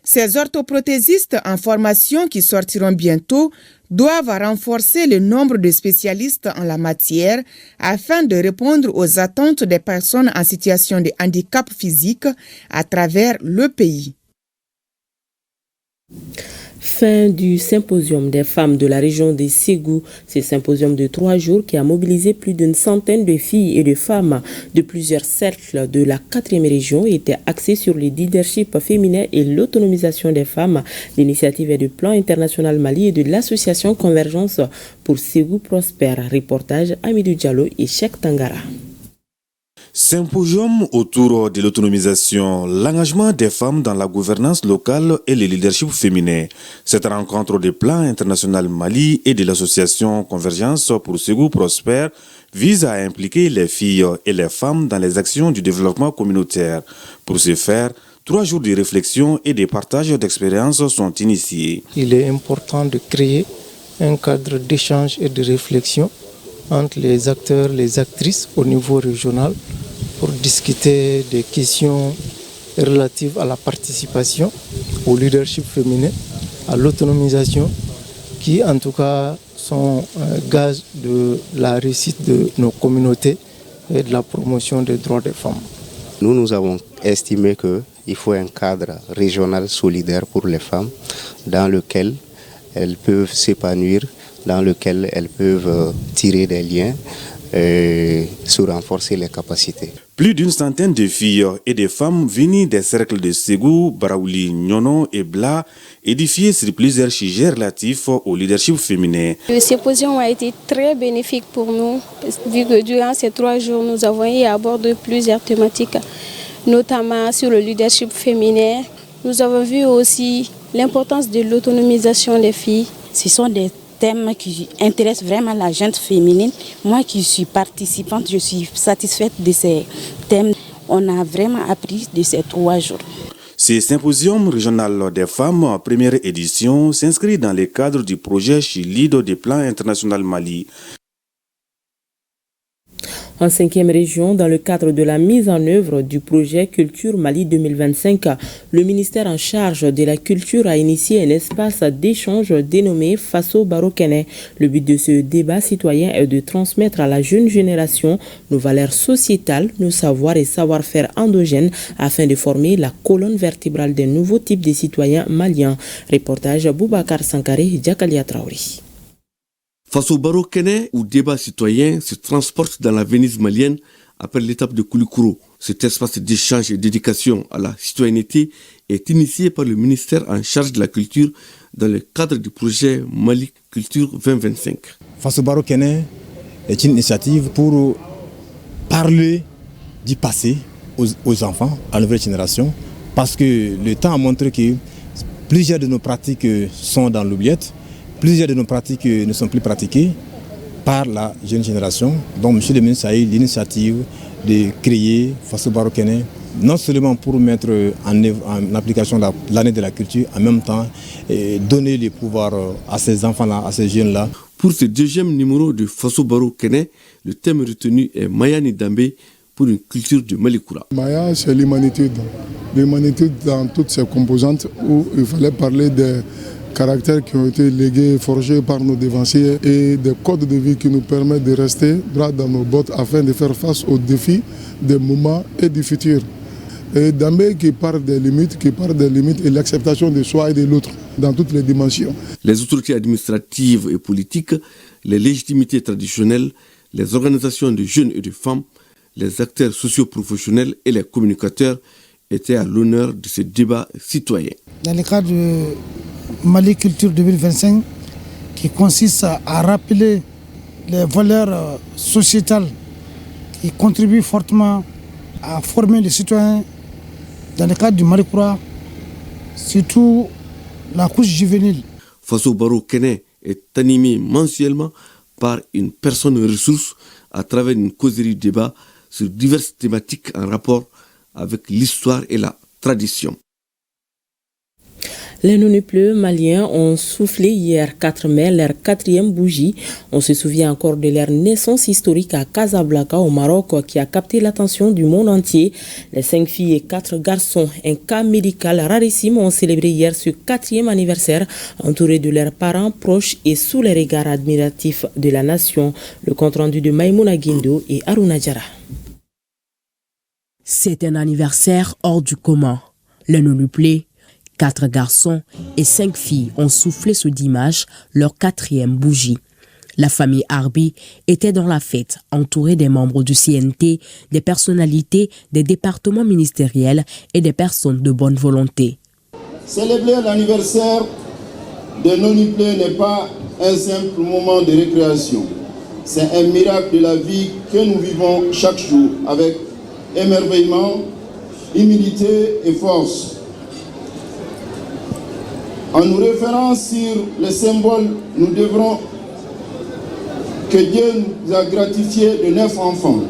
Ces orthoprothésistes en formation qui sortiront bientôt doivent renforcer le nombre de spécialistes en la matière afin de répondre aux attentes des personnes en situation de handicap physique à travers le pays. Fin du symposium des femmes de la région de Ségou. Ce symposium de 3 jours qui a mobilisé plus d'une centaine de filles et de femmes de plusieurs cercles de la 4e région était axé sur le leadership féminin et l'autonomisation des femmes. L'initiative est du Plan International Mali et de l'association Convergence pour Ségou Prospère. Reportage Amidou Diallo et Cheikh Tangara. Symposium autour de l'autonomisation, l'engagement des femmes dans la gouvernance locale et le leadership féminin. Cette rencontre du Plan International Mali et de l'association Convergence pour Ségou Prospère vise à impliquer les filles et les femmes dans les actions du développement communautaire. Pour ce faire, 3 jours de réflexion et de partage d'expériences sont initiés. Il est important de créer un cadre d'échange et de réflexion entre les acteurs, les actrices au niveau régional pour discuter des questions relatives à la participation, au leadership féminin, à l'autonomisation, qui en tout cas sont gage de la réussite de nos communautés et de la promotion des droits des femmes. Nous avons estimé qu'il faut un cadre régional solidaire pour les femmes dans lequel elles peuvent s'épanouir, dans lequel elles peuvent tirer des liens, se renforcer les capacités. Plus d'une centaine de filles et de femmes venues des cercles de Ségou, Baraouli, Nyono et Bla, édifiés sur plusieurs sujets relatifs au leadership féminin. Le symposium a été très bénéfique pour nous, vu que durant ces 3 jours, nous avons eu à aborder plusieurs thématiques, notamment sur le leadership féminin. Nous avons vu aussi l'importance de l'autonomisation des filles. Ce sont des thèmes qui intéressent vraiment la gente féminine. Moi qui suis participante, je suis satisfaite de ces thèmes. On a vraiment appris de ces 3 jours. Ce symposium régional des femmes, première édition, s'inscrit dans le cadre du projet Chilido du Plan international Mali. En 5e région, dans le cadre de la mise en œuvre du projet Culture Mali 2025, le ministère en charge de la culture a initié un espace d'échange dénommé Faso Barokene. Le but de ce débat citoyen est de transmettre à la jeune génération nos valeurs sociétales, nos savoirs et savoir-faire endogènes afin de former la colonne vertébrale d'un nouveau type de citoyens maliens. Reportage Boubacar Sankare et Djakalia Traori. Faso Barokene, où débat citoyen se transporte dans la Venise malienne après l'étape de Koulikoro. Cet espace d'échange et d'éducation à la citoyenneté est initié par le ministère en charge de la culture dans le cadre du projet Mali Culture 2025. Faso Barokene est une initiative pour parler du passé aux enfants, à la nouvelle génération, parce que le temps a montré que plusieurs de nos pratiques sont dans l'oubliette. Plusieurs de nos pratiques ne sont plus pratiquées par la jeune génération. Donc, M. le ministre a eu l'initiative de créer Faso Barokene, non seulement pour mettre en application l'année de la culture, en même temps donner les pouvoirs à ces enfants-là, à ces jeunes-là. Pour ce 2e numéro de Faso Barokene, le thème retenu est Mayani Dambé pour une culture de Malikoura. Maya, c'est l'humanité dans toutes ses composantes, où il fallait parler des caractères qui ont été légués, forgés par nos devanciers et des codes de vie qui nous permettent de rester droit dans nos bottes afin de faire face aux défis des moments et du futur. Et Dambé qui parle des limites et l'acceptation de soi et de l'autre dans toutes les dimensions. Les autorités administratives et politiques, les légitimités traditionnelles, les organisations de jeunes et de femmes, les acteurs socio-professionnels et les communicateurs étaient à l'honneur de ce débat citoyen. Dans le cadre de Mali Culture 2025, qui consiste à rappeler les valeurs sociétales qui contribuent fortement à former les citoyens dans le cadre du Malikoura, surtout la couche juvénile. Faso Barokene est animé mensuellement par une personne ressource à travers une causerie débat sur diverses thématiques en rapport avec l'histoire et la tradition. Les non-nupleux maliens ont soufflé hier 4 mai leur 4e bougie. On se souvient encore de leur naissance historique à Casablanca au Maroc qui a capté l'attention du monde entier. Les 5 filles et 4 garçons, un cas médical rarissime, ont célébré hier ce 4e anniversaire entourés de leurs parents proches et sous les regards admiratifs de la nation. Le compte-rendu de Maïmouna Guindo et Aruna Diarra. C'est un anniversaire hors du commun. Les non-nuplés, 4 garçons et 5 filles ont soufflé ce dimanche leur 4e bougie. La famille Arbi était dans la fête, entourée des membres du CNT, des personnalités, des départements ministériels et des personnes de bonne volonté. Célébrer l'anniversaire des non-nuplés n'est pas un simple moment de récréation. C'est un miracle de la vie que nous vivons chaque jour avec émerveillement, humilité et force. En nous référant sur les symboles, nous devrons que Dieu nous a gratifié de 9 enfants.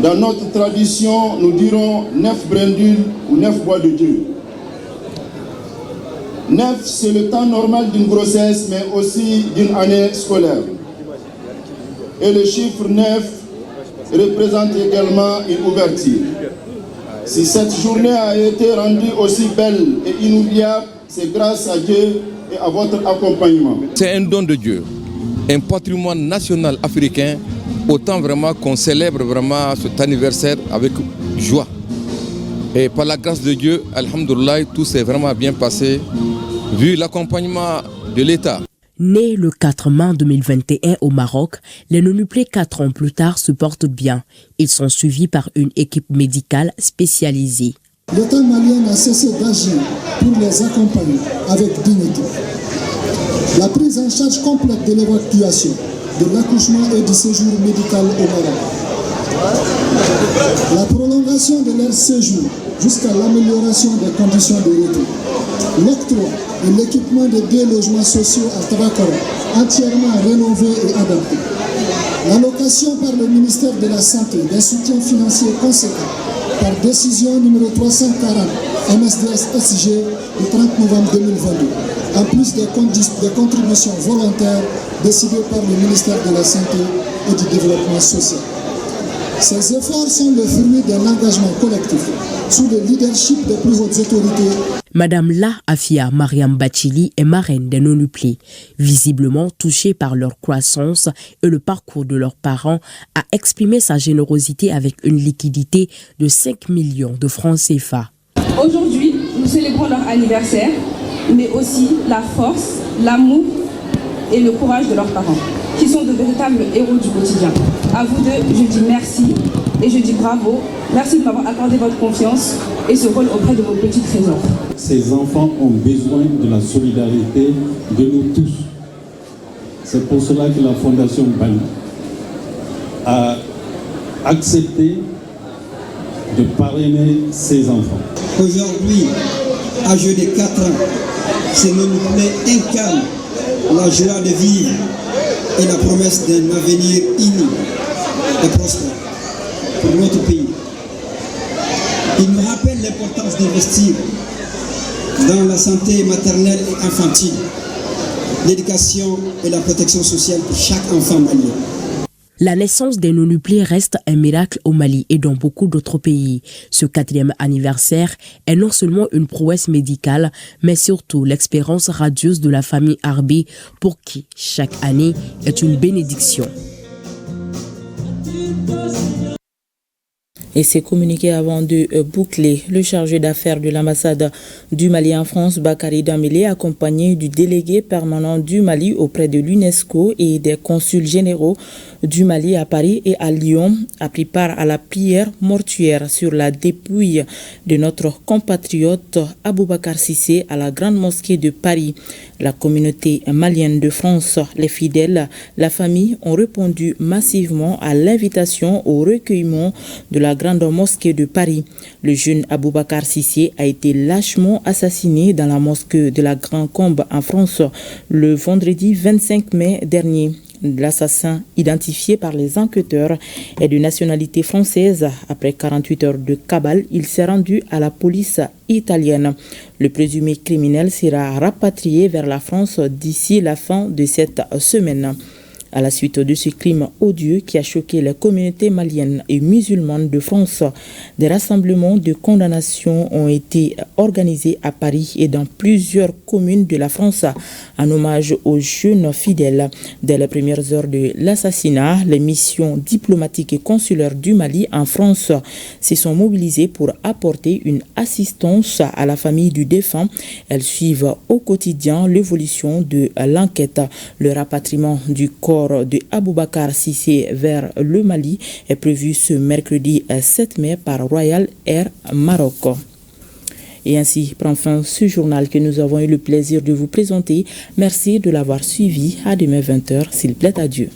Dans notre tradition, nous dirons 9 brendules ou 9 bois de Dieu. 9, c'est le temps normal d'une grossesse, mais aussi d'une année scolaire. Et le chiffre 9 représente également une ouverture. Si cette journée a été rendue aussi belle et inoubliable, c'est grâce à Dieu et à votre accompagnement. C'est un don de Dieu, un patrimoine national africain, autant vraiment qu'on célèbre vraiment cet anniversaire avec joie. Et par la grâce de Dieu, alhamdoulilah, tout s'est vraiment bien passé. vu l'accompagnement de l'État. Nés le 4 mai 2021 au Maroc, les nonuplés 4 ans plus tard se portent bien. Ils sont suivis par une équipe médicale spécialisée. L'État malien n'a cessé d'agir pour les accompagner avec dignité. La prise en charge complète de l'évacuation, de l'accouchement et du séjour médical au Maroc. La prolongation de leur séjour jusqu'à l'amélioration des conditions de retour. L'octroi et l'équipement de 2 logements sociaux à Tabakara, entièrement rénovés et adaptés. L'allocation par le ministère de la Santé d'un soutien financier conséquent par décision numéro 340 MSDS-SG du 30 novembre 2022, en plus des contributions volontaires décidées par le ministère de la Santé et du Développement social. Ces efforts sont le fruit d'un engagement collectif sous le leadership des plus hautes autorités. Madame La Afia Mariam Bachili est marraine des nonuplés. Visiblement touchée par leur croissance et le parcours de leurs parents, a exprimé sa générosité avec une liquidité de 5 millions de francs CFA. Aujourd'hui, nous célébrons leur anniversaire, mais aussi la force, l'amour et le courage de leurs parents, qui sont de véritables héros du quotidien. À vous deux, je dis merci et je dis bravo. Merci de m'avoir accordé votre confiance et ce rôle auprès de vos petits trésors. Ces enfants ont besoin de la solidarité de nous tous. C'est pour cela que la Fondation Bali a accepté de parrainer ces enfants. Aujourd'hui, âgé de 4 ans, ces nonuplés incarnent la joie de vivre et la promesse d'un avenir uni et prospère pour notre pays. Il nous rappelle l'importance d'investir dans la santé maternelle et infantile, l'éducation et la protection sociale pour chaque enfant malien. La naissance des nonuplés reste un miracle au Mali et dans beaucoup d'autres pays. Ce 4e anniversaire est non seulement une prouesse médicale, mais surtout l'expérience radieuse de la famille Arbi pour qui chaque année est une bénédiction. Et ces communiqués avant de boucler, le chargé d'affaires de l'ambassade du Mali en France, Bakary Dambélé, accompagné du délégué permanent du Mali auprès de l'UNESCO et des consuls généraux du Mali à Paris et à Lyon, a pris part à la prière mortuaire sur la dépouille de notre compatriote Aboubacar Cissé à la Grande Mosquée de Paris. La communauté malienne de France, les fidèles, la famille ont répondu massivement à l'invitation au recueillement de la Grande Mosquée de Paris. Le jeune Aboubacar Cissé a été lâchement assassiné dans la mosquée de la Grande Combe en France le vendredi 25 mai dernier. L'assassin, identifié par les enquêteurs, est de nationalité française. Après 48 heures de cabale, il s'est rendu à la police italienne. Le présumé criminel sera rapatrié vers la France d'ici la fin de cette semaine. À la suite de ce crime odieux qui a choqué les communautés maliennes et musulmanes de France, des rassemblements de condamnation ont été organisés à Paris et dans plusieurs communes de la France en hommage aux jeunes fidèles. Dès les premières heures de l'assassinat, les missions diplomatiques et consulaires du Mali en France se sont mobilisées pour apporter une assistance à la famille du défunt. Elles suivent au quotidien l'évolution de l'enquête. Le rapatriement du corps de Aboubacar Cissé vers le Mali est prévu ce mercredi 7 mai par Royal Air Maroc. Et ainsi prend fin ce journal que nous avons eu le plaisir de vous présenter. Merci de l'avoir suivi. À demain 20h, s'il plaît à Dieu.